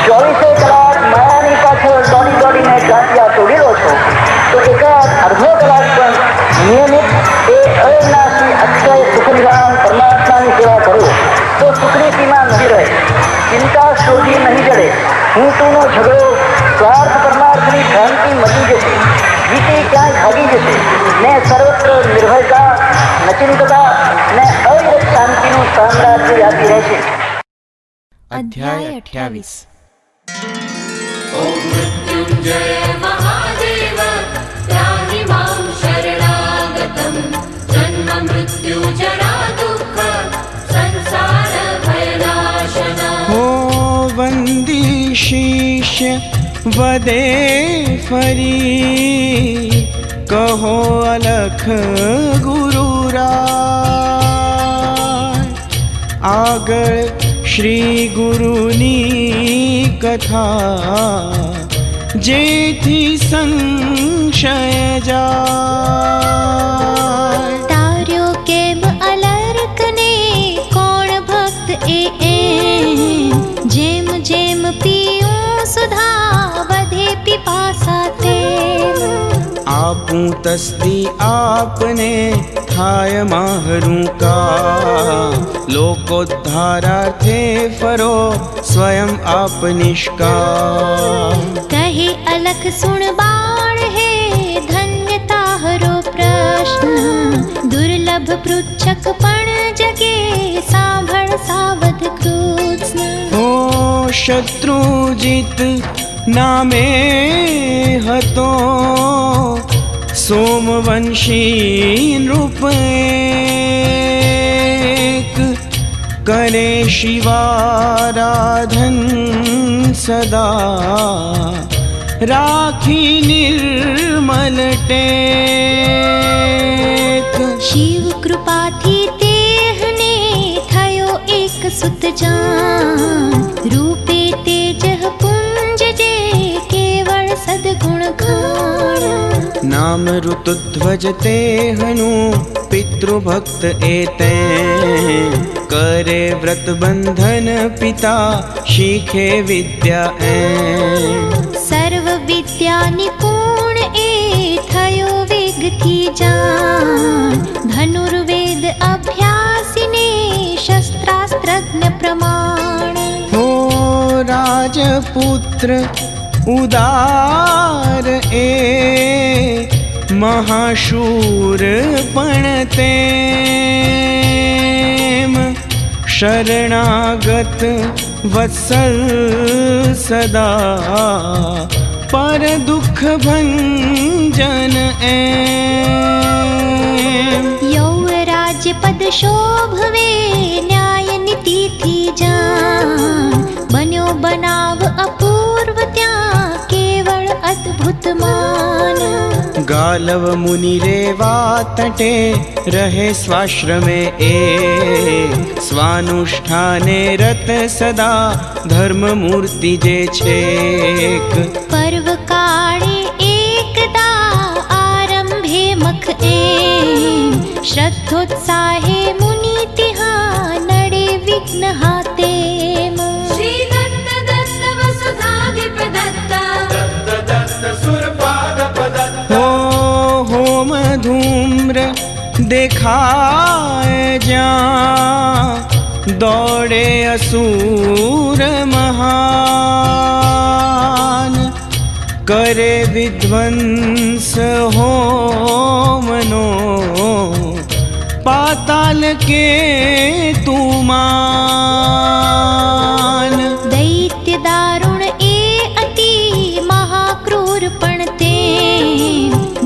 24 કલાક માયાની પાછળ દોડીને ગાંઠિયા તોડી લો છો, તો એકાદ અડધો કલાક પણ નિયમિત એ અવિનાશી અક્ષય સુખનિધાન પરમાત્માની સેવા કરો તો સુખની સીમા નહીં રહે, ચિંતા શોધી નહીં જડે, હું તુંનો ઝઘડો, સ્વાર્થ પરમાર્થની ભ્રાંતિ મટી જશે, ગીતે ક્યાંય ભાગી જશે ને સર્વત્ર નિર્ભયતા, નચિંતતા ને અવિરત શાંતિનું સામ્રાજ્ય વ્યાપી રહેશે. અધ્યાય 28. ઓમ મૃત્યુંજય મહાદેવ ત્રાહિ માં શરણાગતમ જન્મ મૃત્યુ જરા દુઃખ સંસાર ભયનાશના. હો વંદી શિષ્ય વદે ફરી, કહો અલખ ગુરુરાય. આગળ શ્રી ગુરુની કથા, જેથી સંશય જાય. તાર્યો કેમ અલર્કને કોણ ભક્ત એ જેમ જેમ પીઉં સુધા વધે પીપાસા તેમ. આપું તસ્દી આપને થાય માહરું કા, લોકોદ્ધારાર્થે ફરો સ્વયં આપ નિષ્કામ. કહે અલખ સુણ બાણ હે ધન્યતા હરો પ્રશ્ન, દુર્લભ પૃચ્છક પણ જગે સાંભળ સાવધ કૃષ્ણ. હો શત્રુજીત નામે હતો સોમવંશી નૃપ એક, કરે શિવારાધન સદા રાખી નિર્મલ ટેક. શિવ કૃપાથી તેહને થયો એક સુત જાન, રૂપે તેજ પુંજ જે કેવળ સદગુણ ખાણ. નામ ઋતુધ્વજ તેહનું પિતૃભક્ત એતે, કરે વ્રત બંધન પિતા શીખે વિદ્યા એમ. સર્વ વિદ્યા નિપુણ એ થયો વેગથી જાન, ધનુર્વેદ અભ્યાસીને શસ્ત્રાસ્ત્રજ્ઞ પ્રમાણ. હો રાજપુત્ર ઉદાર એ મહાશૂર પણ તેમ, શરણાગત વત્સલ સદા પર દુઃખ ભંજન એમ. યૌવરાજ્ય પદ શોભવે ન્યાય નીતિથી જાન, બન્યો બનાવ અપૂર્વ ત્યાં કેવળ અદ્ભુત માન. ગાલવ મુનિ રેવા તટે રહે સ્વાશ્રમે એ, સ્વાનુષ્ઠાને રત સદા ધર્મ મૂર્તિ જે છેક. પર્વ કાળે એકદા આરંભે મખ એમ, શ્રદ્ધોત્સાહે મુનિ તિહા નડે વિઘ્ન હાતેમ. શ્રી દત્ત દત્ત વસુધાધિપ દત્ત હો હોમ ધૂમ્ર દેખાય જ્યાં, દોડે અસુર મહાન. કરે વિધ્વંસ હોમનો પાતાલ કે તુમાન. દૈત્ય દારુણ એ અતિ મહાક્રૂર પણ તે,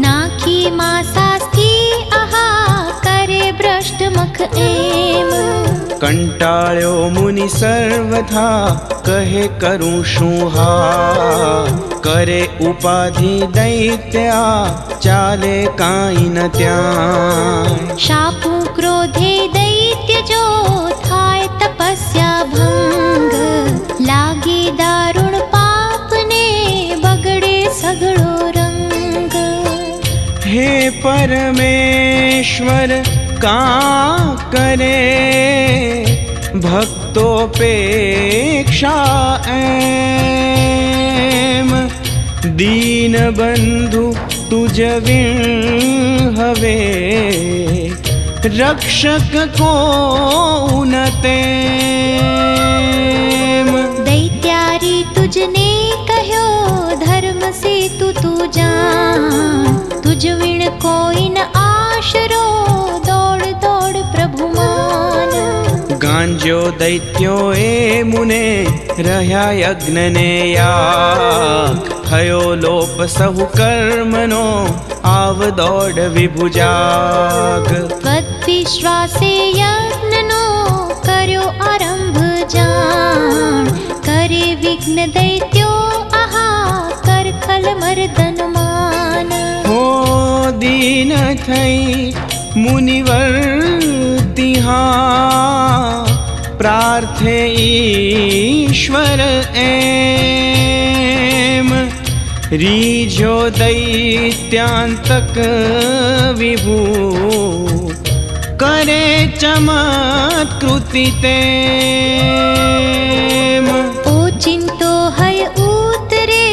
નાખી માસાથી આહા કરે ભ્રષ્ટ મખ એમ. કંટાળ્યો મુનિ સર્વથા કહે કરું શું હા, કરે ઉપાધિ દૈત્યા ચાલે કાંઈ ન ત્યાં. શાપું ક્રોધે દૈત્ય જો થાય તપસ્યા ભંગ, લાગે દારુણ પાપને બગડે સગળો રંગ. હે પરમેશ્વર કા કરે ભક્તોપેક્ષા એમ દીન બંધુ તુજ વીણ હવે રક્ષક કોન તેમ दैत्यारी तुझने कह्यो धर्म से तू जान तुझ विण कोई न आशरो दौड़ दौड़ प्रभु मान ગાંજો દૈત્યો એ મુને રહ્યા યજ્ઞને યાગ થયો લોપ સહુ કર્મનો આવ દોડ વિભુજાગ તદ્વિશ્વાસે યજ્ઞનો કર્યો આરંભ જાણ કરે વિઘ્ન દૈત્યો આહા કર ખલ મર્દન માન હો દીન થઈ મુનિવર તિહા પ્રાર્થે ઈશ્વર એમ રીજો દૈત્યાંતક વિભુ કરે ચમત્કૃતિ તેમ ઓચિંતો હય ઉતરે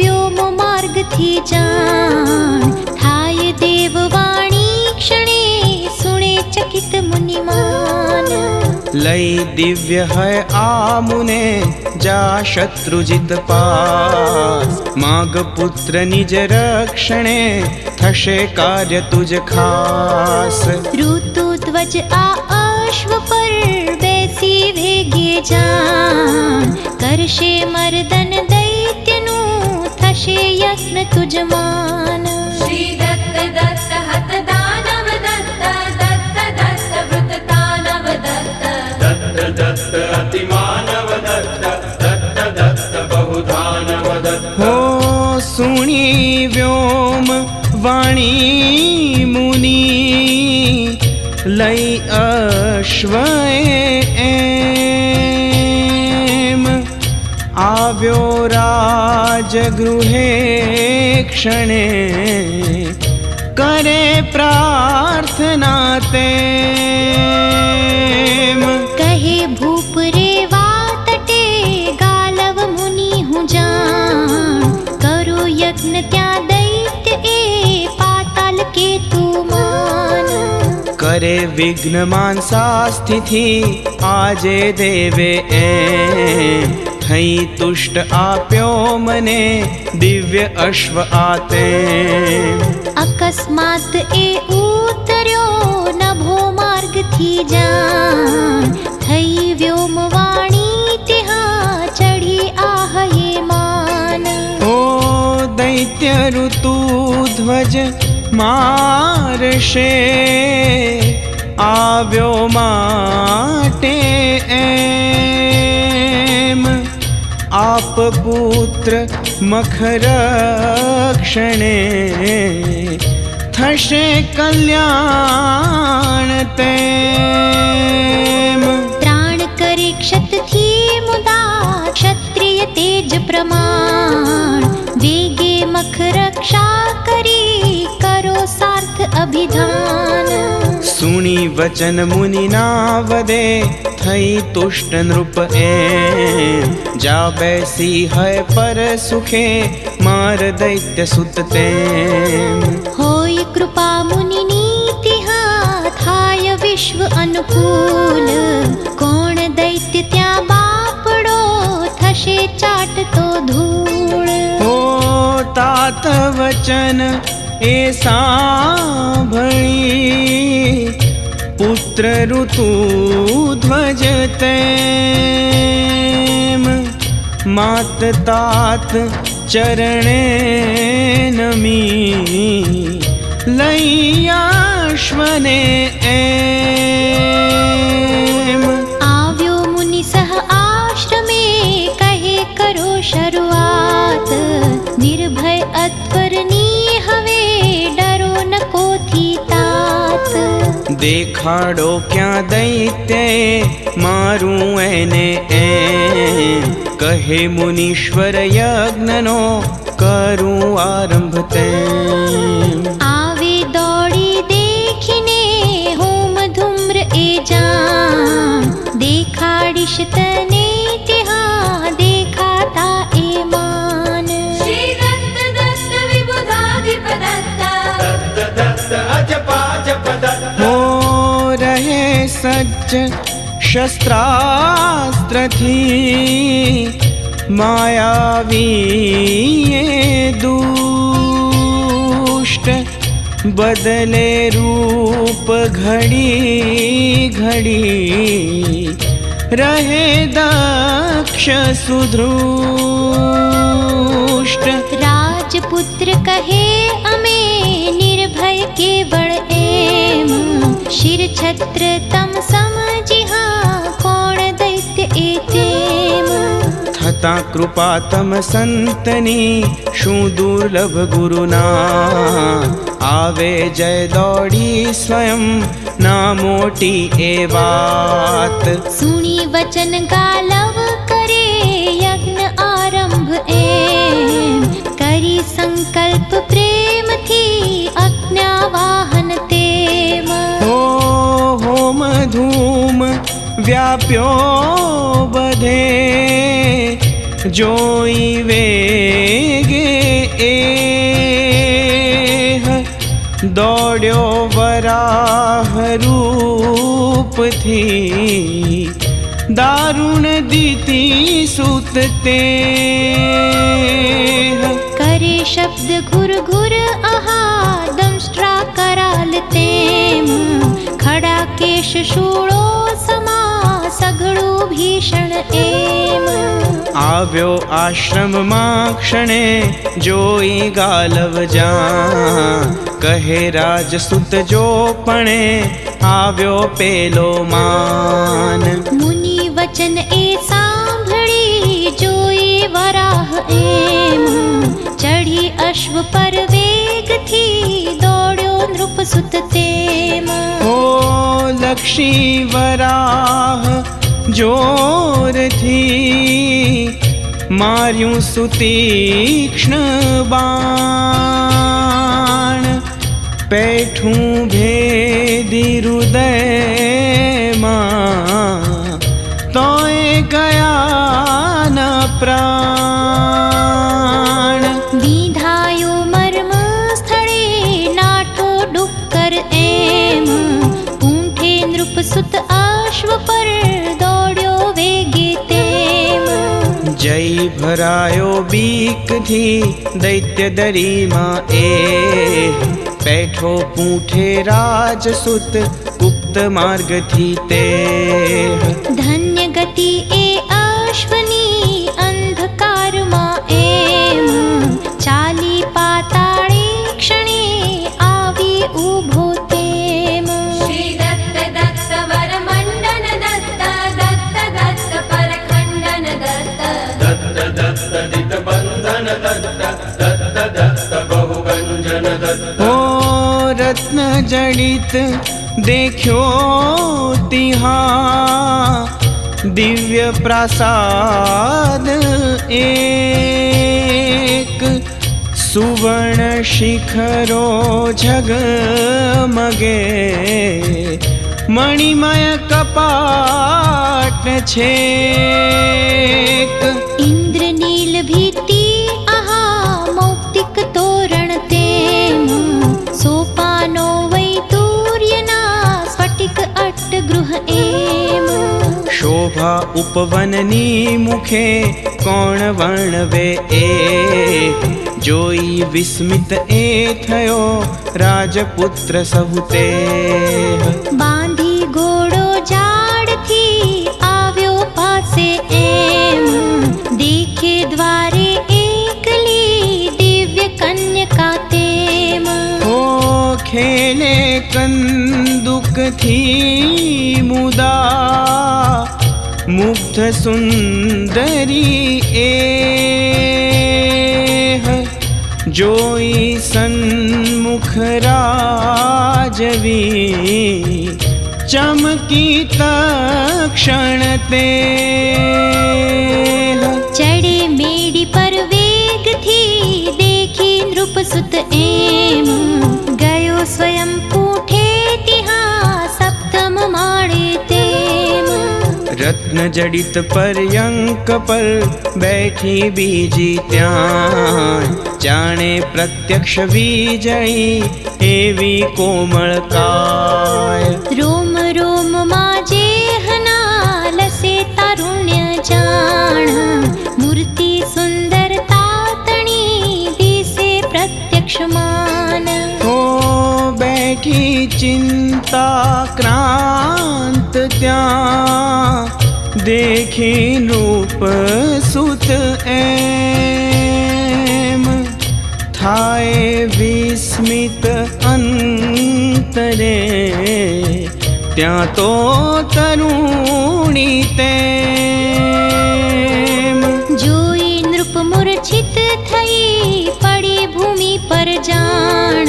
વ્યોમ માર્ગથી જાણ થાય દેવવાણી ક્ષણે સુણે ચકિત મુનિમાન લઈ દિવ્ય હૈ આ મુને જા શત્રુજીત પાસ માગ પુત્ર નિજ રક્ષણે થશે કાર્ય તુજ ખાસ ઋતુ ધ્વજ આ અશ્વ પર બેસી ભેગે જાણ કરશે મર્દન દૈત્યનું થશે યજ્ઞ તુજ માન श्री दत्त दत्त हत दानव दत्त दत्त दत्त वृत दानव दत्त दत्त दत्त अतिमानव दत्त दत्त दत्त बहुधानव दत्त હો સુણી વ્યોમ વાણી મુનિ લઈ અશ્વ એમ આવ્યો રાજગૃહે ક્ષણે કરે પ્રાર્થના તેમ કહે ભૂપ રે વાતટે ગાલવ મુનિ હું જાણ કરો યજ્ઞ ત્યાં દૈત્ય એ પાતાલ કેતુ માન કરે વિઘ્ન માનસા સ્થિતિ આજે દેવે એમ થઈ તુષ્ટ આપ્યો મને દિવ્ય અશ્વ આતે અકસ્માત એ ઉતર્યો નભો માર્ગથી જાણ થઈ વ્યોમ વાણી ત્યાં ચઢી આહયે માન ઓ દૈત્ય ઋતુ ધ્વજ મારશે આવ્યો માટે એમ આપ પુત્ર મખરક્ષણે થશે કલ્યાણ તેમ ત્રાણ કરે ક્ષતથી મુદા ક્ષત્રિય તેજ પ્રમાણ વેગે મખ રક્ષા કરી કરો સાર્થ અભિધાન સુણી વચન મુનિના વદે થઈ તુષ્ટ નૃપ એમ જા બેસી હૈ પર સુખે માર દૈત્ય સુત તેમ હોય કૃપા મુનિની તિહા થાય વિશ્વ અનુકૂલ કોણ દૈત્ય ત્યાં બાપડો થશે ચાટતો ધૂળ ઓ તાત વચન એ સાંભળી પુત્ર ઋતુ ધ્વજ તેમ માત તાત ચરણે નમી લઈ અશ્વને એમ આવ્યો મુનિ સહ આશ્રમે કહે કરો શરૂઆત નિર્ભય અત્વરની હવે ડરો ન કોથી તાત દેખાડો ક્યાં દૈત્યએ મારું એને એમ કહે મુનીશ્વર યજ્ઞનો કરું આરંભ તેમ આવે દોડી દેખીને હોમ ધૂમ્ર એ જાણ દેખા लाडिश तने तिहाँ देखाता ए मान। श्री दत्त दत्त विबुधाधिप दत्त दत्त दत्त अजपा जप दत्त हो रहे सज्ज शस्त्रास्त्र थी मायावी ये दुष्ट बदले रूप घड़ी घड़ी रहे दक्ष सुधृष्ट। राजपुत्र कहे अमे निर्भय केवल एम शिर छत्र तम समझिहा कोण दैत्य एतेम। थता कृपा तम संतनी शू दुर्लभ गुरुना आवे जय दौड़ी स्वयं ना मोटी ए बात। सुनी वचन गालव करे यज्ञ आरंभ एम करी संकल्प प्रेम थी अज्ञावाहन तेम। हो होम धूम व्याप्यो बधे जोई वेगे एह दौड्यो वराह रूप थी दारुण दीति सुत तेह। करे शब्द घुर घुर आहा दंष्ट्रा कराल तेम खड़ा केश शूळो समा सघळो भीषण एम। આવ્યો આશ્રમમાં ક્ષણે જોઈ ગાલવ જા કહે રાજસુત જો પણે આવ્યો પેલો માન। मुनि वचन ए सांभળી जोई वराह एम चढ़ी अश्व पर वेग थी दौड़्यो नृप सुत तेम। हो लक्षी वराह जोर थी मार्यूं सुतीक्ष्ण बाण पैठूं भेदी हृदय मां तोय गया न प्राण। विधायो मर्म स्थळे नाठो डुक्कर एम पूंठे नृप सुत अश्व पर दौड्यो वेगे तेम। जय भरायो बीक थी दैत्य दरीमा ए बैठो पूठे राजसुत गुप्त मार्ग थी ते। धन्य गति ए अश्वनी अंधकार मा एम चाली पाताळे क्षणे आवी उभो तेम। श्री दत्त दत्त वरमण्डन दत्त दत्त दत्त परखण्डन दत्त दत्त दत्त दित बंधन दत्त दत्त दत्त बहुगंजन दत्त हो रत्न जड़ित देखो तिहा दिव्य प्रासाद एक सुवर्ण शिखरो झगमगे मणिमय कपाट छेक। इंद्र नील भीति आहा मौक्तिक तोरण तेम सोपानो वैतूर्यना स्फटिक अट्ट गृह एम। शोभा उपवननी मुखे कोण वर्णवे ए जोई विस्मित ए थयो राजपुत्र सहुते। बांधी घोड़ो जाड़ थी आव्यो पासे एम देखे द्वारे एकली दिव्य कन्यका तेम। हो खेले कंदुक थी मुदा मुग्ध सुंदरी एह जोई सन्मुख राजवी चमकी तक्षण ते। चढ़े मेड़ी पर वेग थी देखी नृप सुत एम गयो स्वयं पूठे तिहा सप्तम माड़े तेम। रत्न जडित पर्यंक पर बैठी बीजी त्यां जाने प्रत्यक्ष विजयी एवी कोमल काय। रोम रोम माजे हना लसे तारुण्य जाण मूर्ति सुंदरता तणी दिसे प्रत्यक्ष मान। हो बैठी चिंता क्रांत त्यां देखी रूप सुत एम थाए विस्मित अंतरे ત્યાં તો તરુણી તેમ। જોઈ નૃપ મૂર્છિત થઈ પડી ભૂમિ પર જાણ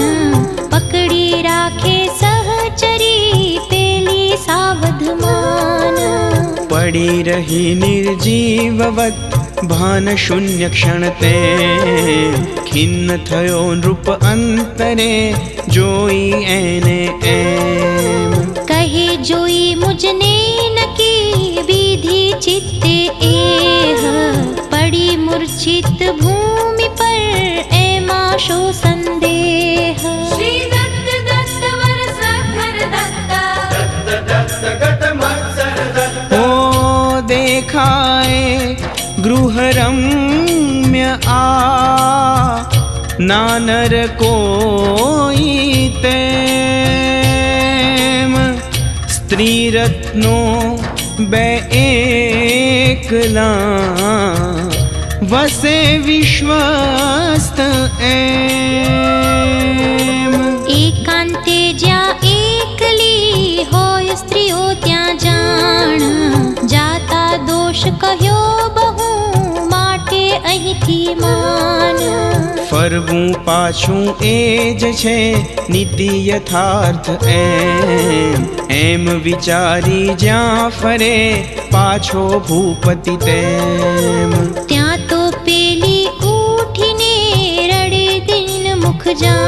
પકડી રાખે સહચરી પેલી સાવધમાન। પડી રહી નિર્જીવવત ભાન શૂન્ય ક્ષણ તે ખિન્ન થયો નૃપ અંતરે જોઈ એને એમ। કહે જોઈ મુજને નકી વિધિ ચિત્તે એહ પડી મૂર્છિત ભૂમિ પર એમાં શો સંદેહ। श्री दत्त दत्त वर सखर दत्त दत्त गत मत्सर दत्त हो देखाए गृहरम्य आ नानर कोई तेम। स्त्री रत्नो बे एकला वसे विश्वस्त एम। એકાંતે જ્યાં એકલી હોય સ્ત્રીઓ ત્યાં જાણ જાતા દોષ કહ્યો બહુ માટે અહીંથી માન। ફરવું પાછું એ જ છે નીતિ યથાર્થ એમ વિચારી જ્યાં ફરે પાછો ભૂપતિ તેમ। ત્યાં તો પેલી ઉઠીને રડે દિન મુખ જા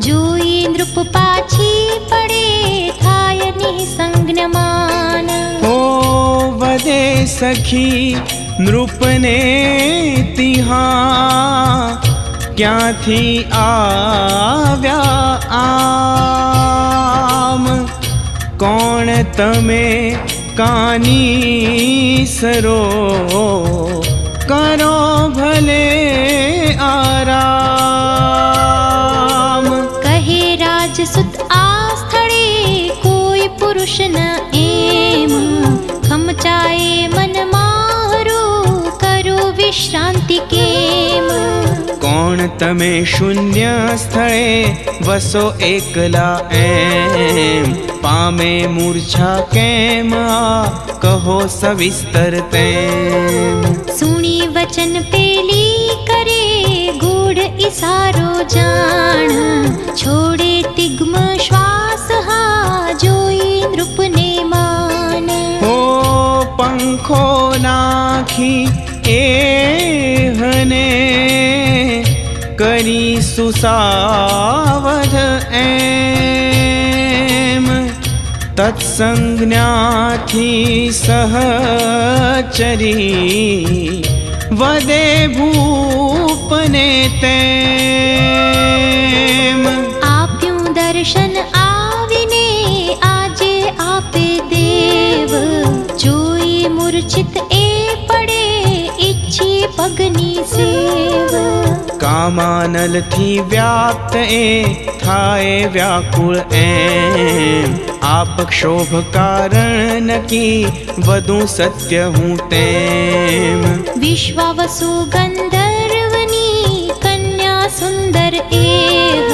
જોઈ નૃપ પાછી પડે થાય નિસંજ્ઞમાન। हो वदे सखी नृपने तिहा क्यांथी आव्या आम। कोण तमे कानी सरो करो भले आराम। કહે રાજસુત આ સ્થળે કોઈ પુરુષ ન એમ ખમચાએ મન મારું કરું વિશ્રાંતિ કેમ। કોણ તમે શૂન્ય સ્થળે વસો એકલા એમ પામે મૂર્છા કેમ આ કહો સવિસ્તર તેમ। સુણી વચન પેલી કરે ગૂઢ ઈશારો જાણ છોડે તિગ્મ શ્વાસ હા જોઈ નૃપને માન। હો પંખો નાખી એહને કરી સુસાવધ એમ। તત્સંજ્ઞાથી સહચરી વદે ભૂપને તેમ। આપ્યું દર્શન આવીને આજે આપે દેવ જોઈ મૂર્છિત એ પડે ઈચ્છી પગની સેવ। કામાનલથી વ્યાપ્ત એ થાય વ્યાકુળ એમ આપ ક્ષોભ કારણ નકી વધુ સત્ય હું તેમ। વિશ્વાવસુ ગંધર્વની કન્યા સુંદર એહ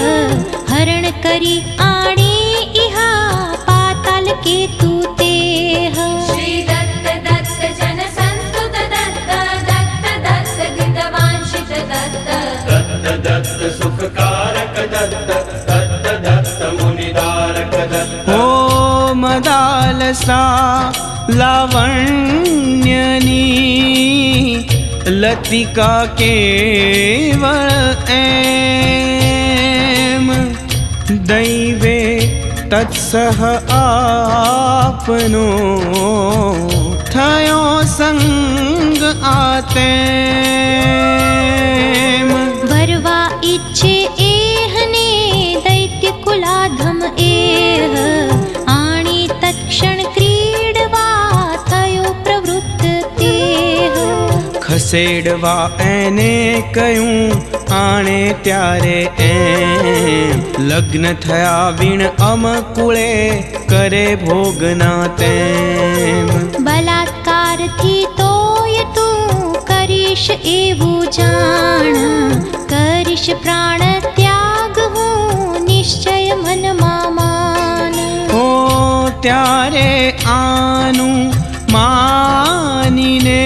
હરણ કરી આણે ઇહા પાતાલ કેતુ તેહ। श्री दत्त दत्त जन संस्तुत दत्त दत्त दत्त गीतवांशित दत्त दत्त दत्त सुखकारक दत्त दत्त दत्त मुनिदारक दत्त हो मदालसा लावण्यनी लतिका केवल एम। दैवे तत्सह आपनो થયો સંગ આતેમ. વરવા ઈચ્છે એહને દૈત્ય કુલાધમ એહ, આણી તત્ક્ષણ ક્રીડવા થયો પ્રવૃત્ત તેહ. ખસેડવા એને કહ્યું આણે ત્યારે એમ, લગ્ન થયા વીણ અમકુળે કરે ભોગના તેમ. બલાત્કારથી તોય તું કરીશ એવું જાણ, કરીશ પ્રાણ ત્યાગ હું નિશ્ચય મનમાં માન. ઓ ત્યારે આનું માનીને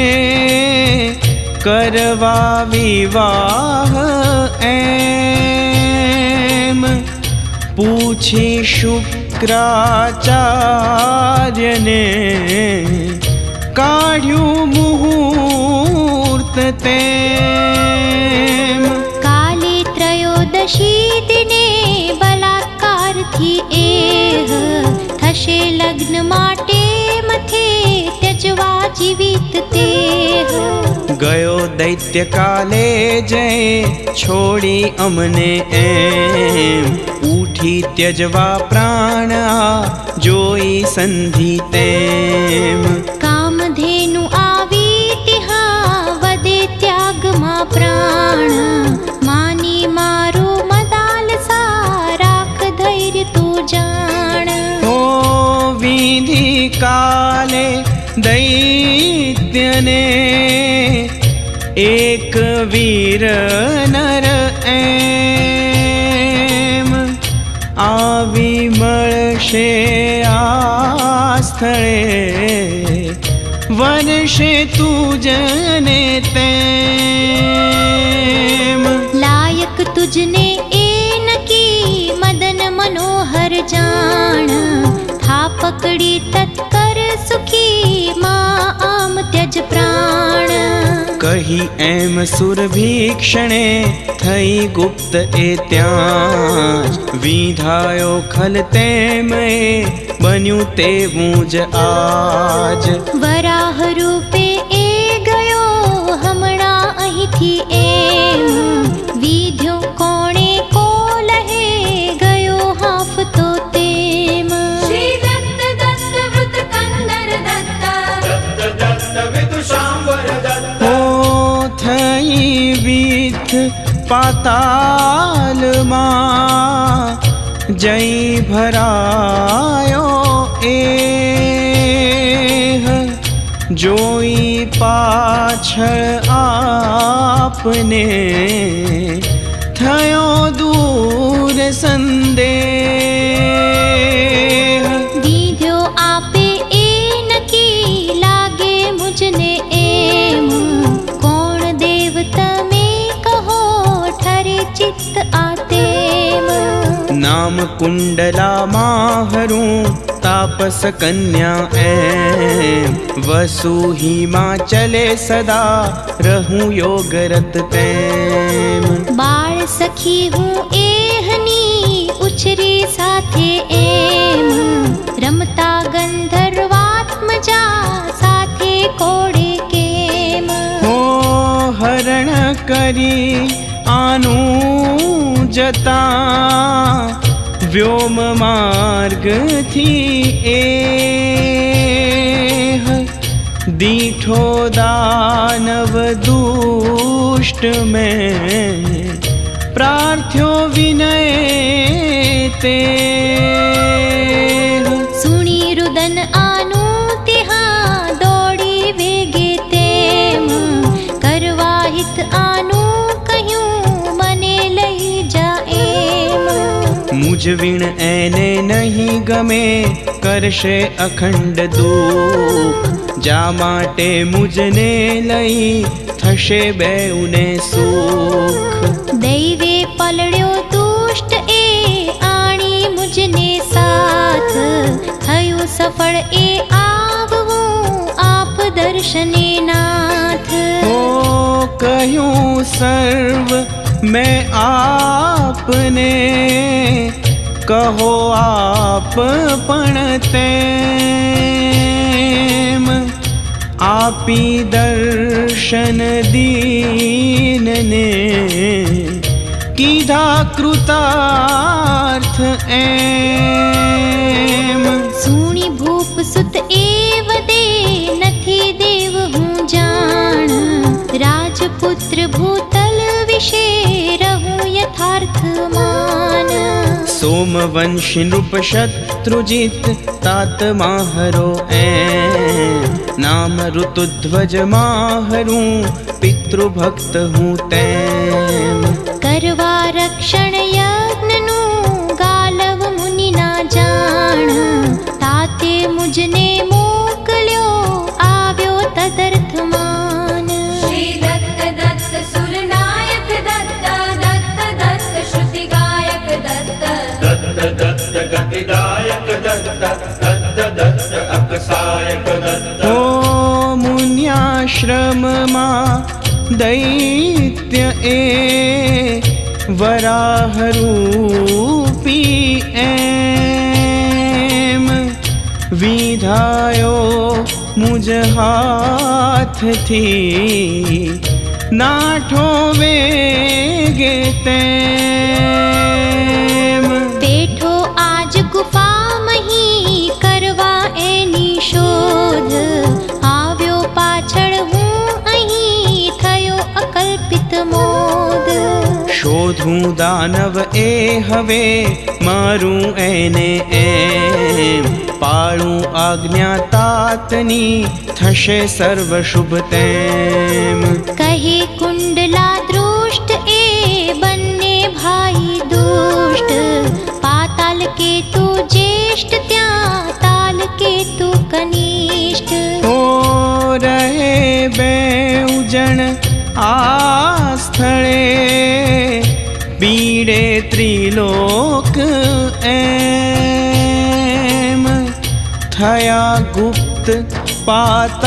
કરવા વિવાહ એમ, પૂછી શુક્રાચાર્યને કાઢ્યું મુહૂર્ત તેમ. કાલે ત્રયોદશી દિને બલાત્કારથી એહ, થશે લગ્ન માટે મથે ત્યજવા જીવિત તેહ. ગયો દૈત્ય કાલે જય છોડી અમને એમ, ઉઠી ત્યજવા પ્રાણ જોઈ સંધિ તેમ. કામધેનુ આવી તિહા વદે ત્યાગમાં પ્રાણ, માની મારો મદાલસા રાખ ધૈર્ય તું જાણ. ઓ વિધિ કાલે દૈત્યને એક વીર નર એમ, આવી મળશે આ સ્થળે વનશે તુજને તેમ. લાયક તુજને એ નકી મદન મનોહર જાણ, થા પકડી તત્કર સુખી માં આમ ત્યજ પ્રાણ. કહી એમ સુરભીક્ષણે થઈ ગુપ્ત એ ત્યાં જ, વિધાયો ખલ તેમ એ બન્યું તેવું જ આજ. વરાહ રૂપે એ ગયો હમણાં અહીંથી એમ, વિધ્યો કોણે કોલહે ગયો હાંફતો તેમ. શ્રી દત્ત દત્ત વૃત કંદર દત્ત દત્ત દત્ત વિદુષાંબર દત્ત. ઓ થઈ વિથ પાતાલમાં જય ભરાયો એહ, જોઈ પાછળ આપને થયો દૂર સંદેહ. વિધ્યો આપે એ નકી લાગે મુજને એમ, કોણ દેવ તમે કહો ઠરે ચિત્ત આતેમ. નામ કુંડલા માહરું તાપસ કન્યા એમ, વસુ હિમાચલે સદા રહું યોગરત તેમ. બાળ સખી હું એહની ઉછરી સાથે એમ, રમતા ગંધર્વાત્મજા સાથે કોડે કેમ. હો હરણ કરી આનું જતા વ્યોમ માર્ગથી એહ, દીઠો દાનવ દુષ્ટ મેં પ્રાર્થ્યો વિનય તે. સુણી રુદન આનું તિહા દોડી વેગે તેમ, કરવા હિત આનું કહ્યું મને લઈ જા એમ. મુજ વીણ એને નહીં ગમે કરશે અખંડ દુઃખ, જા માટે મુજને લઈ થશે બેઉને સુખ. દૈવે પલળ્યો દુષ્ટ એ આણી મુજને સાથ, થયું સફળ એ આવવું આપ દર્શને નાથ. ઓ કહ્યું સર્વ મેં આપને, કહો આપ પણ તેમ. આપી દર્શન દીનને કીધા કૃતાર્થ એમ. સુણી ભૂપ સુત એવ દે નથી દેવ હું જાણ. રાજપુત્ર ભૂતલ વિશે રહું યથાર્થ માન. સોમવંશી નૃપ શત્રુજીત તાત માહરો એમ. નામ ઋતુધ્વજ માહરું પિતૃભક્ત હું તેમ. કરવા રક્ષણ યજ્ઞનું ગાલવ મુનિ ના જાણ. તાતે મુજને મોકલ્યો આવ્યો તદર્થ માન. श्री दत्त दत्त सुरनायक दत्त दत्त दत्त श्रुति गायक दत्त दत्त दत्त गतिदायक दत्त दत्त दत्त अकसायक दत्त. ઓ મુન્યાશ્રમમાં દૈત્ય એ વરાહરૂપી એમ. વિધાયો મુજ હાથથી નાઠો વેગે તેમ. બેઠો આજ ગુફા મહી કરવા એની શોધ. આવ્યો પાછળ હું અહીં થયો અકલ્પિત મોદ. શોધું દાનવ એ હવે મારું એને એમ. પાળું આજ્ઞા તાતની થશે સર્વ શુભ તેમ. કહે કુંડલા દૃષ્ટ એ બંને ભાઈ દુષ્ટ. પાતાલ કેતુ જ્યેષ્ઠ ત્યાં તાલ કેતુ કનિષ્ઠ. ઓ રહે બેઉ જણ આ સ્થળે પીડે ત્રિલોક એમ. થયા ગુપ્ત પાતાલમાં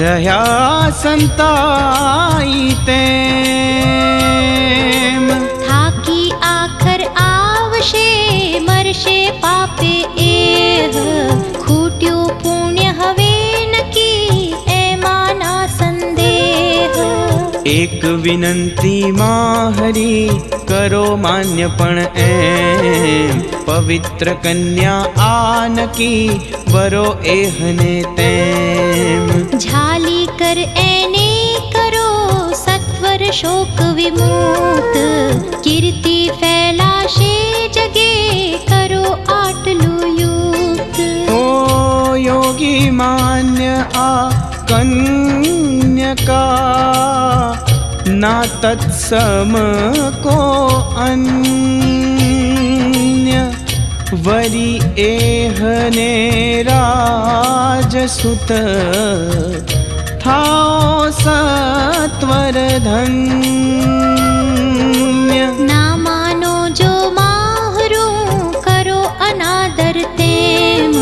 રહ્યા સંતાઈ તેમ. થાકી આખર આવશે મરશે પાપે એહ. ખૂટ્યું પુણ્ય હવે નકી એમાં ના સંદેહ. એક વિનંતી માહરી કરો માન્ય પણ એમ. પવિત્ર કન્યા આનકી વરો એહને તેમ. ઝાલી કર એને કરો સત્વર શોક વિમુક્ત. કીર્તિ ફેલાશે જગે કરો આટલું યુક્ત. ઓ યોગી માન્ય આ કન્યકા ના તત્સમ કો અન્ય. વરી એહને રાજસુત થાઓ સત્વર ધન્ય. ના માનો જો માહરું કરો અનાદર તેમ.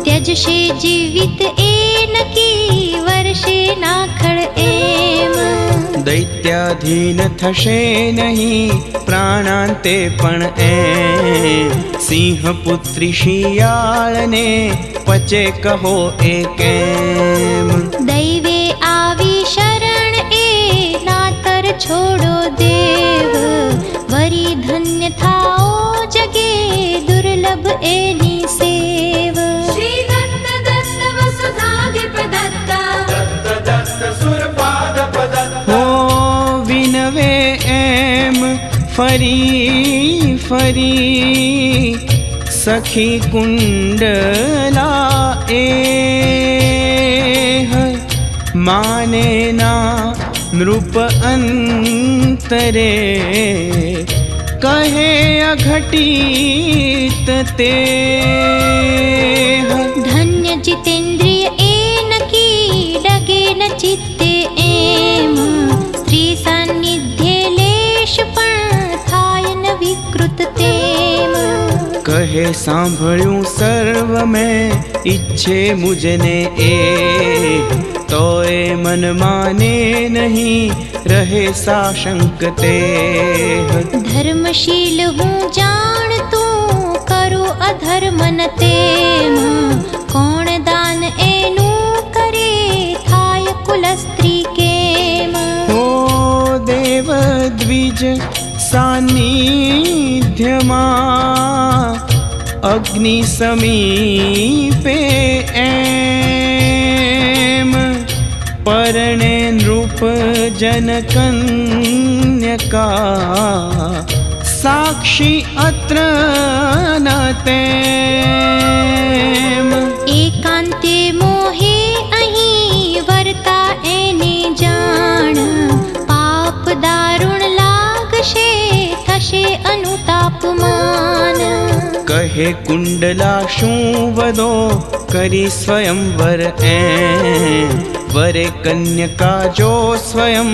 ત્યજશે જીવિત એ નકી વર્ષે નાખડ એમ. દૈત્યાધીન થશે નહીં પ્રાણાંતે પણ એમ. સિંહપુત્રી શિયાળને પચે કહો એ કેમ. દૈવે આવી શરણ એ નાતર છોડો દેવ. વરી ધન્ય થાઓ જગે દુર્લભ એની સેવ. श्री दत्त दत्त वसुधाधिप दत्त दत्त दत्त सुरपादप दत्त. હો વિનવે એમ ફરી ફરી સખી કુંડલા એ. માને ના નૃપ અંતરે કહે અઘટિત તે. ધન્ય જીતેન્દ્રિય એ નકી ડગે ન ચિત્તે એમ. સ્ત્રી સાનિધ્ય લેશ પણ થાય ન વિકૃત તેમ. કહે સાંભળ્યું સર્વ મેં ઈચ્છે મુજને એ. તોય મન માને નહીં રહે સાશંક તે. ધર્મશીલ હું જાણતું કરું અધર્મ ન તેમ. કોણ નિજ સાનિધ્યમાં અગ્નિ સમીપે એમ પરણે નૃપ જનકન્યકા સાક્ષી અત્ર ન તેમ એકાંતે મોહે અહીં વર્તા એને જાણ પાપ દારૂણ લાગશે થશે અનુતાપમાન કહે કુંડલા શું વદો કરી સ્વયંવર એમ વરે કન્યકા જો સ્વયં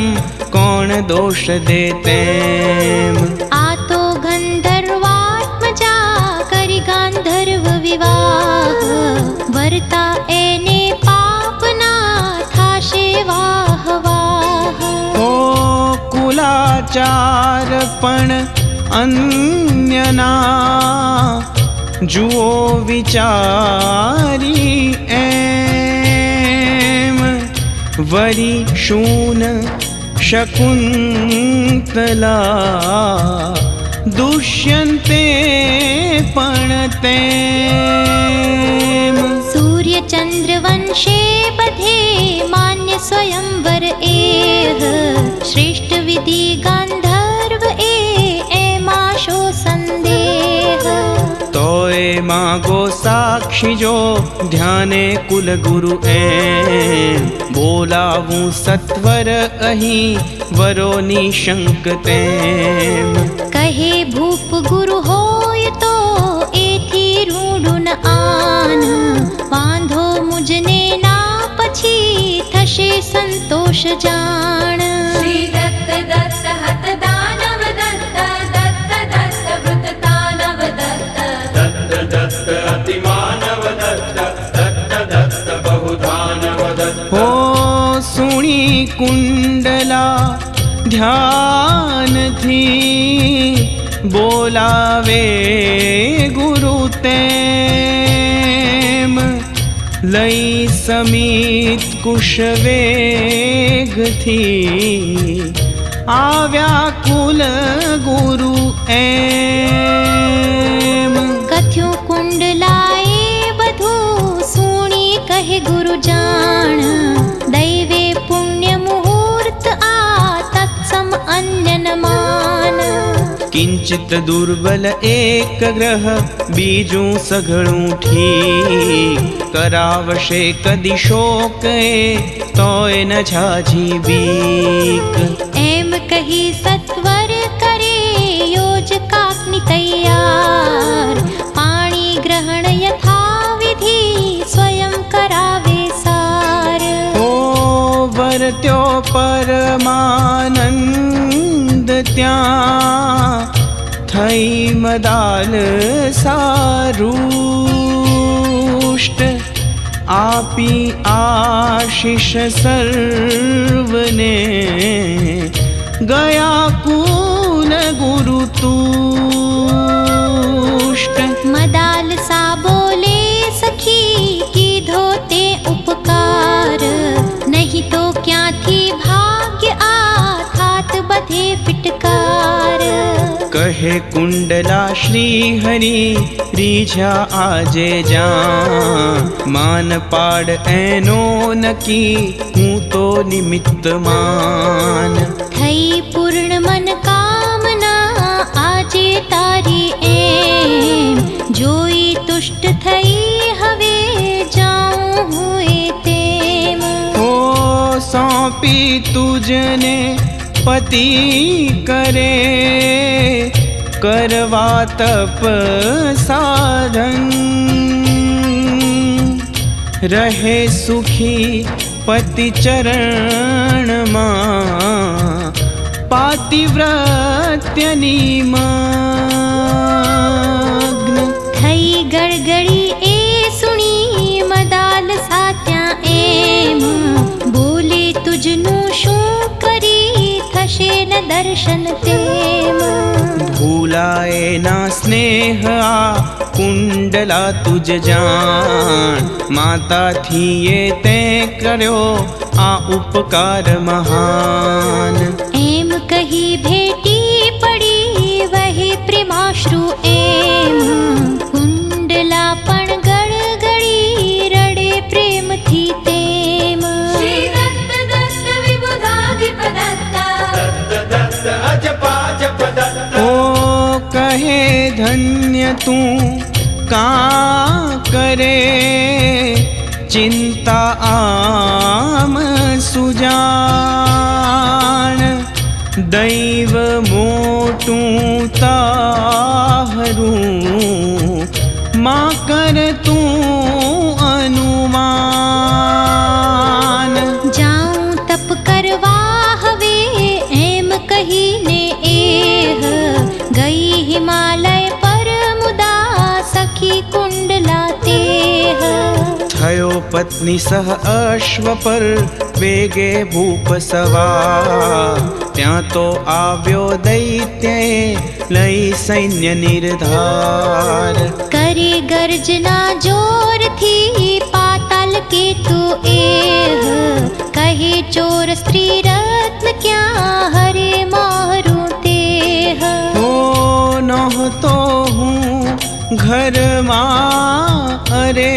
કોણ દોષ દે તેમ આ તો ગંધર્વાત્મજા કરી ગાંધર્વ વિવાહ વર્તા એને પાપના થાશે વાહ વાહ ઓ કુલાચાર પણ અન્યના જુઓ વિચારી એમ વરી શૂન શકુંતલા દુષ્યંતે પણ તેમ સૂર્ય ચંદ્ર વંશે બધે માન્ય સ્વયંવર એહ શ્રેષ્ઠ વિધિ ગાંધર્વ એમાં શો સંદેહ તોય માગો સાક્ષી જો ધ્યાને કુલગુરુ એમ બોલાવું સત્વર અહીં વરો નિશંક તેમ કહે ભૂપ ગુરુ હોય તો એથી રૂડું ન આન વાંધો મુજને ના પછી થશે સંતોષ જાણ श्री दत्त दत्त हत दानव दत्त दत्त दत्त वृत दानव दत्त दत्त दत्त अतिमानव दत्त दत्त दत्त बहुधानव दत्त હો સુણી કુંડલા ધ્યાનથી બોલાવે ગુરુ તેમ લઈ સમિત કુશવેગથી આવ્યા કુલ ગુરુ એમ કથ્યું કુંડલાએ બધું સુણી કહે ગુરુ જાણ દૈવે પુણ્ય મુહૂર્ત આ તત્સમ અન્ય ન માન કિંચિત દુર્બલ એક ગ્રહ બીજું સઘળું ઠીક કરાવશે કદી શોક એ તોય ન ઝાઝી બીક એમ કહી સત્વર કરે યોજ કાકની તૈયાર પાણી ગ્રહણ યથાવિધિ સ્વયં કરાવે સાર ઓ વર્ત્યો પરમાનંદ ત્યાં થઈ મદાલ સારુષ્ટ આપી આશીષ સર્વને ગયા કુલ ગુરુ તુષ્ટ મદાલ સા બોલે સખી કીધો તે ઉપકાર નહીં તો ક્યાંથી ભાગ્ય આ થાત બધે ફિટકાર કહે કુંડલા શ્રી હરિ રીઝા આજે જા માન પાડ એનો નકી હું તો નિમિત્ત માન થઈ પૂર્ણ મન કામના આજે તારી એમ જોઈ તુષ્ટ થઈ હવે જાઉં હું એ તેમ ઓ સોંપી તુજને પતિ કરે કરવા તપ સાધન રહે સુખી પતિ ચરણમાં પાતિવ્રત્યની મગ્ન થઈ ગળગળી એ સુણી મદાલ સાત્યા એમ બોલે તુજનું શું કરી થશે ન દર્શન તેમ ભૂલાએ ના સ્નેહ આ કુંડલા તુજ જાણ માતાથી એ તે કર્યો આ ઉપકાર મહાન એમ કહી ભેટી अन्य तू का करे, चिंता आम सुजान। दैव मोटूं ताहरू, मां कर तू अनुमान। जाऊं तप करवा हवे एम कहीने एह, गई हिमालय पर मुदा सखी कुंडला तेह। थयो पत्नी सह अश्व पर वेगे भूप सवार, ત્યાં તો આવ્યો દૈત્યએ લઈ સૈન્ય નિર્ધાર। करे गर्जना जोर थी पाताल के तू एह, कहे चोर स्त्री रत्न क्या हरे मारू तेह। हो नहोतो હું ઘરમાં, અરે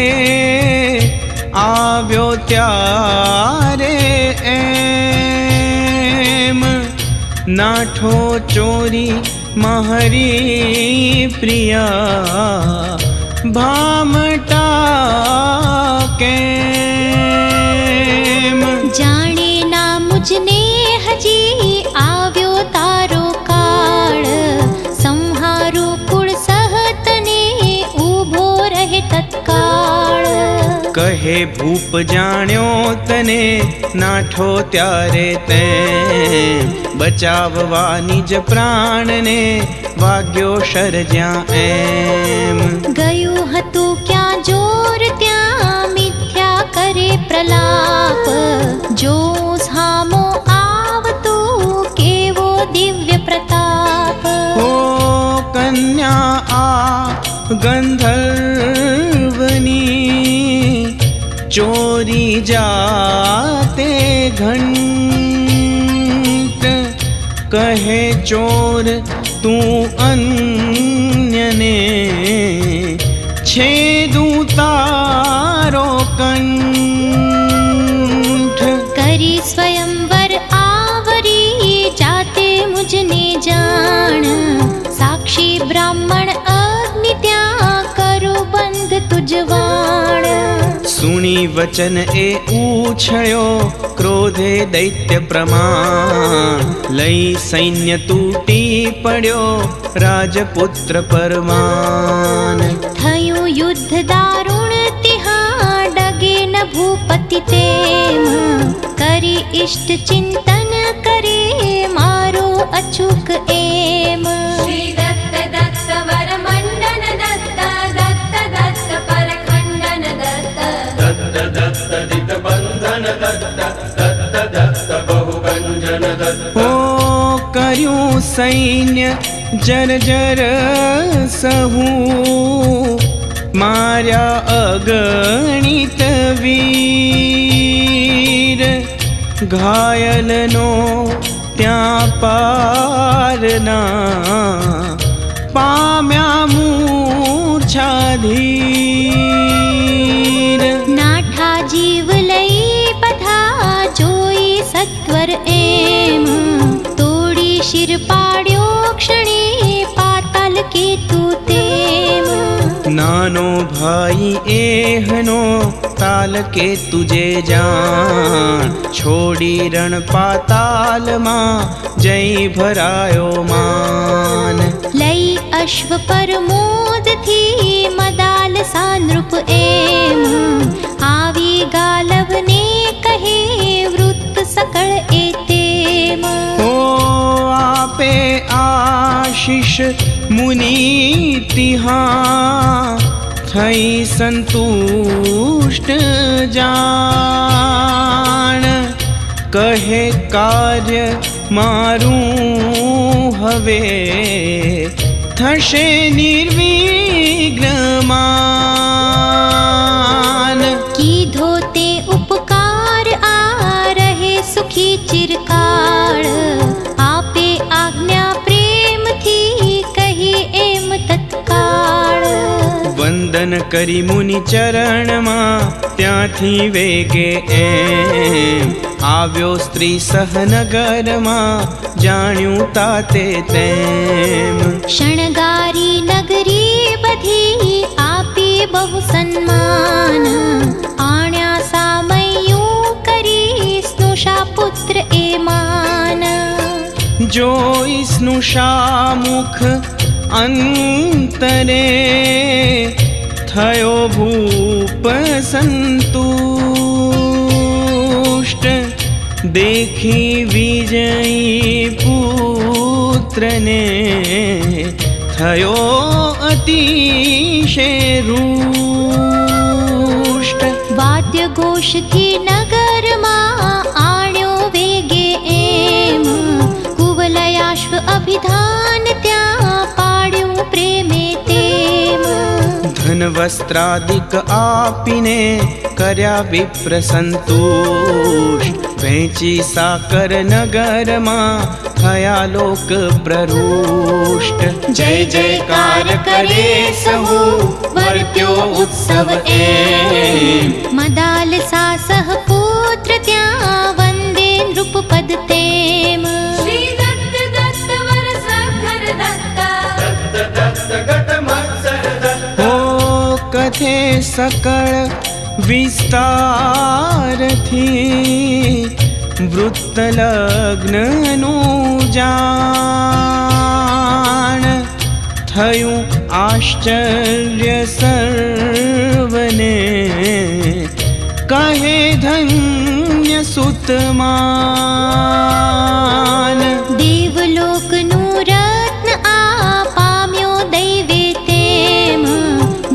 આવ્યો ત્યારે એમ, નાઠો ચોરી महरी प्रिया भामटा केम। जाने ना मुझने हजी आव्यो तारो काळ, संहारो कुळ सहतने ऊभो रहे तत्काळ। कहे भूप जाण्यो तने नाठो त्यारे ते, बचाववा निज प्राण ने वाग्यो शरज्या एम। गयो हतु क्या जोर त्या मिथ्या करे प्रलाप, जो सामो आवतु केवो दिव्य प्रताप। हो कन्या आ गंधर्वनी, चोरी जाते घंट। कहे चोर तू अन्यने, छेदू तारो कंठ। करी स्वयंवर आवरी जाते मुझने जान, साक्षी ब्राह्मण अग्नि त्या करो बंध तुझवाण। सुनी वचन ए उछळ्यो क्रोधे दैत्य प्रमाण, लई सैन्य तूटी पड्यो राजपुत्र परमान। थयो युद्ध दारुण तिहा डगे न भूपति तेम, करी इष्ट चिंतन करे मारो अचूक एम। श्री दत्त दत्त वर मंडन दत्त, दत्त दत्त पर खंडन दत्त। दत्त दत्त दित बंधन दत्त, दत्त दत्त बहुगंजन दत्त। ओ कर्यूं सैन्य जर जर सहू, मार्या अगणित वीर। घायलनो त्या पारना, पाम्या मूर्छाधीर। नाठा जीव लई बधा जोई सत्वर एम, तोड़ी शिर पाड्यो क्षणे पाताल के तू तेम। नानो भाई एहनो ताल के तुझे जान, छोड़ी रण पाताल मां जय भरायो मान। लई अश्व पर मोद थी मदाल सानृप एम, आवी गालव ने कहे वृत्त सकल एतेम। ओ आपे आशीष मुनि तिहा, थई संतुष्ट जान। कहे कार्य मारू हवे, थशे निर्विघ्न मान। कीधो ते उपकार आ रहे सुखी चिरकाल, आपे आज्ञा प्रेम थी कही एम तत्काल। वंदन करी मुनि चरण मां, त्यांथी वेगे एम, આવ્યો સ્ત્રી સહનગરમાં જાણ્યું તાતે તેમ શણગારી નગરી બધી આપી બહુ સન્માન આણ્યા સામયું કરી સ્નુષા પુત્ર એ માન જોઈ સ્નુષા મુખ અંતરે થયો ભૂપ સંતુષ્ટ દેખી વિજયી પુત્રને થયો અતિશય રૂષ્ટ વાદ્ય ઘોષથી નગરમાં આણ્યો વેગે એમ કુવલયાશ્વ અભિધાન ત્યાં પાડ્યું પ્રેમે તેમ ધન વસ્ત્રાદિક આપીને કર્યા વિપ્ર સંતુષ્ટ વેચી સાકર નગરમાં થયા લોક પ્રરુષ્ટ જય જયકાર કરે સહુ વર્ત્યો ઉત્સવ એમ મદાલ સાસહ પુત્ર ત્યાં વંદે નૃપપદ તેમ શ્રી દત્ત દત્ત વર સખર દત્તા दत्त गत मत्सर दत्त હો કથે સકળ વિસ્તારથી વૃત્ત લગ્નનું જાણ થયું આશ્ચર્ય સર્વને કહે ધન્ય સુતમાન દેવલોકનું રત્ન આ પામ્યો દૈવે તેમ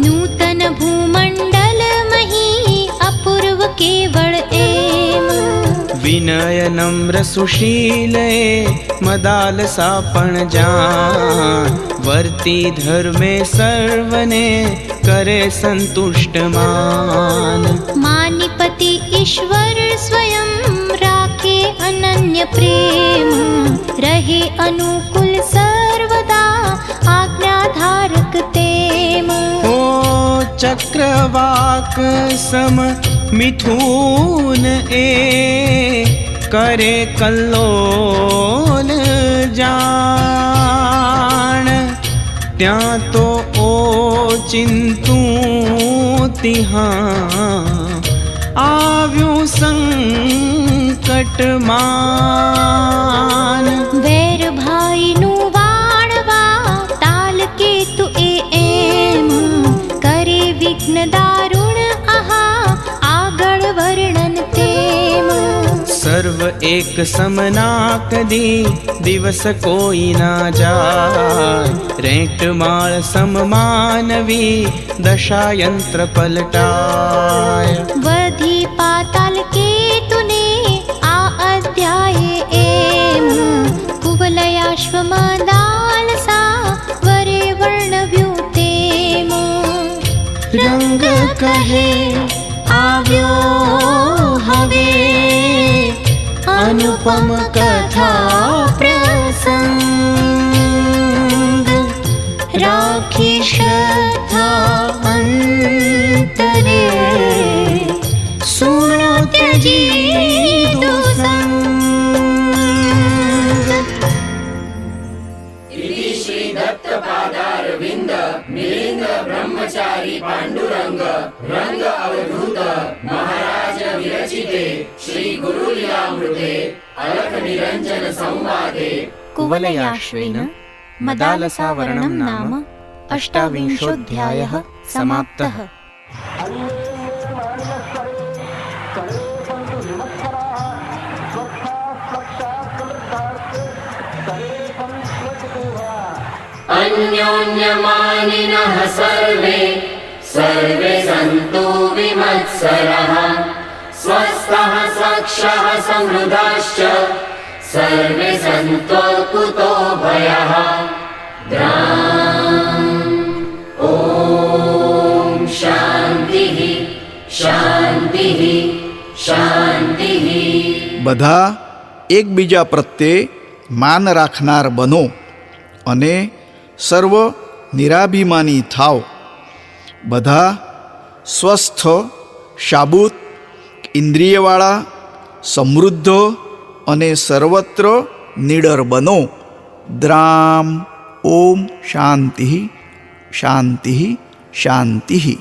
નૂતન ભૂમંડલ મહી અપૂર્વ કેવળ એમ વિનય નમ્ર સુશીલે મદાલસા પણ જાણ વર્તી ધર્મે સર્વને કરે સંતુષ્ટ માન માનિપતિ ઈશ્વર સ્વયં રાખે અનન્ય પ્રેમ રહે અનુકૂળ સર્વદા આજ્ઞાધારક તેમ ઓ ચક્રવાક સમ મિથુન એ કરે કલ્લોલ જાણ ત્યાં તો ઓ ચિંતું તિહાં આવ્યું સંકટમાન વેર ભાઈનું વાણવા તાલ કેતુ એમ કરે વિઘ્ન દારુણ આહા આગળ વર્ણન તેમ સર્વ એક સમના કદી દિવસ કોઈ ના જાય રેંટ માળ સમમાનવી દશાયંત્ર પલટાય વધી પાતાલ કેતુને આ અધ્યાયે એમ કુવલયાશ્વમાં દાલસા વરે વર્ણવ્યું તેમ રંગ કહે આવ્યો હવે અનુપમ કથા પ્રસંગ રાખી શ્રદ્ધા અંતરે સુણો ત્યજી દુસંગ इति श्री दत्त पादारविंद मिलिंद ब्रह्मचारी पांडुरंग रंग अवधूत महाराज विरचिते श्री गुरुलीलामृते अलख निरंजन संवादे कुवलयाश्वेन मदालसावर्णं नाम अष्टाविंशोऽध्यायः समाप्तः। अन्योन्यमानिनः सर्वे सर्वे सन्तु विमत्सरः स्वस्थः स्वक्षः समृद्धाश्च सर्वे सन्त्वकुतो भयः ॐ शान्तिः शान्तिः शान्तिः બધા એકબીજા પ્રત્યે માન રાખનાર બનો અને સર્વ નિરાભિમાની થાવ. બધા સ્વસ્થ શાબૂત ઇન્દ્રિયવાળા સમૃદ્ધ અને સર્વત્ર નિડર બનો. દ્રામ. ઓમ શાંતિ શાંતિ શાંતિ.